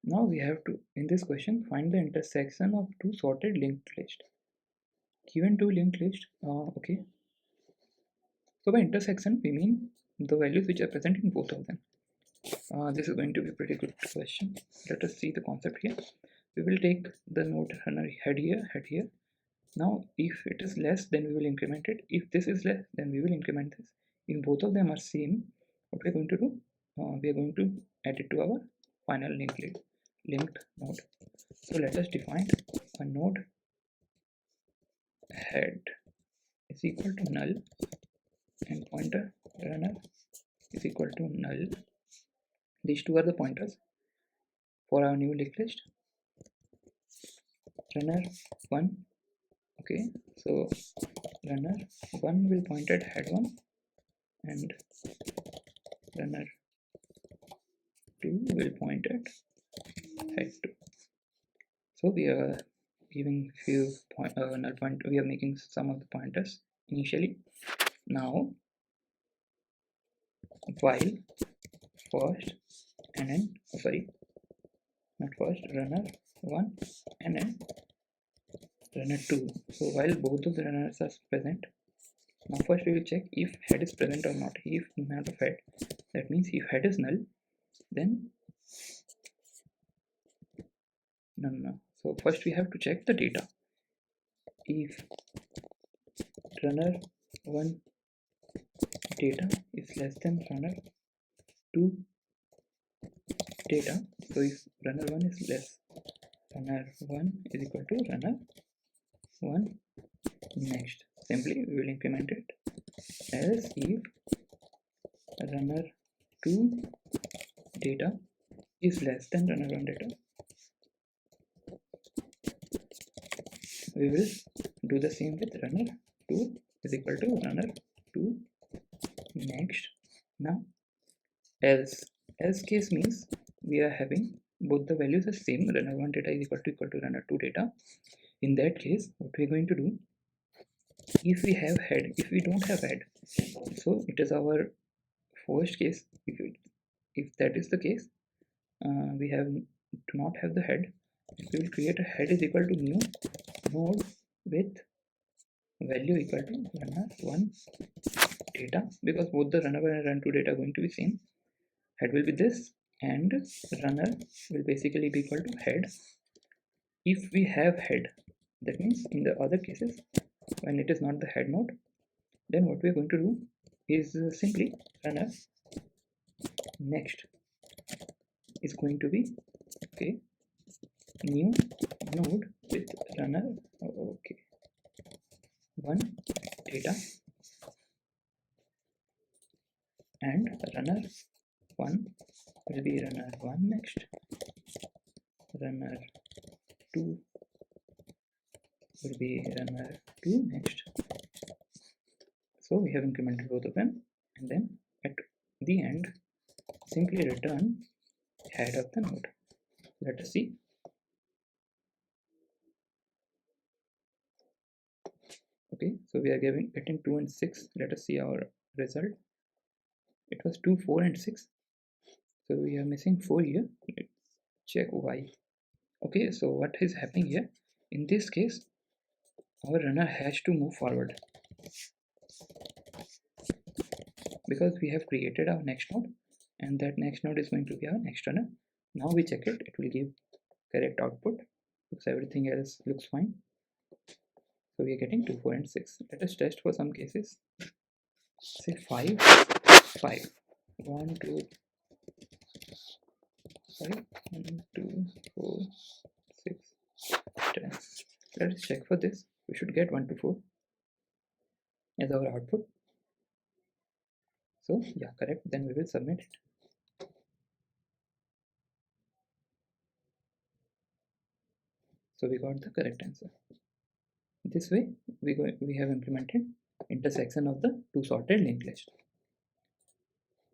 Now we have to, in this question, find the intersection of two sorted linked lists. Given two linked lists, okay. So by intersection, we mean the values which are present in both of them. This is going to be a pretty good question. Let us see the concept here. We will take the node runner head here. Now, if it is less, then we will increment it. If this is less, then we will increment this. If both of them are same, what we are going to do? We are going to add it to our final linked node. So let us define a node head is equal to null and pointer runner is equal to null. These two are the pointers for our new linked list. Runner 1. Okay, so runner 1 will point at head 1 and runner 2 will point at head 2. So we are giving few null point. We are making some of the pointers initially. Now while first and then not first, runner 1 and then runner 2. So while both of the runners are present, now first we will check if head is present or not. If not of head, that means if head is null, then no. So first we have to check the data. If runner 1 data is less than runner 2 data, so if runner 1 is less, runner 1 is equal to runner 1 next. Simply we will increment it. Else if runner 2 data is less than runner 1 data, we will do the same with runner 2 is equal to runner 2 next. Now else case means we are having both the values are same, runner 1 data is equal to runner 2 data. In that case, what we are going to do, if we have head, if we don't have head, so it is our first case. If that is the case, we do not have the head, we will create a head is equal to new node with value equal to runner 1 data, because both the runner 1 and runner 2 data are going to be same. Head will be this and runner will basically be equal to head. If we have head, that means in the other cases when it is not the head node, then what we are going to do is simply runner next is going to be new node with runner 1 data and runner 1 will be runner 1 next, runner 2 will be runner 2 next. So we have incremented both of them, and then at the end simply return head of the node. Let us see. Okay, so we are getting 2 and 6. Let us see our result. It was 2, 4 and 6. So we are missing 4 here. Let's check why. Okay, so what is happening here? In this case, our runner has to move forward because we have created our next node, and that next node is going to be our next runner. Now we check it, it will give correct output because everything else looks fine. So we are getting 2, 4 and 6. Let us test for some cases. Say 5, 5, 1, 2, 5, 1, 2, 4, 6, 10. Let us check for this. We should get 1 to 4 as our output. So yeah, correct. Then we will submit it. So we got the correct answer. This way we have implemented intersection of the two sorted linked list.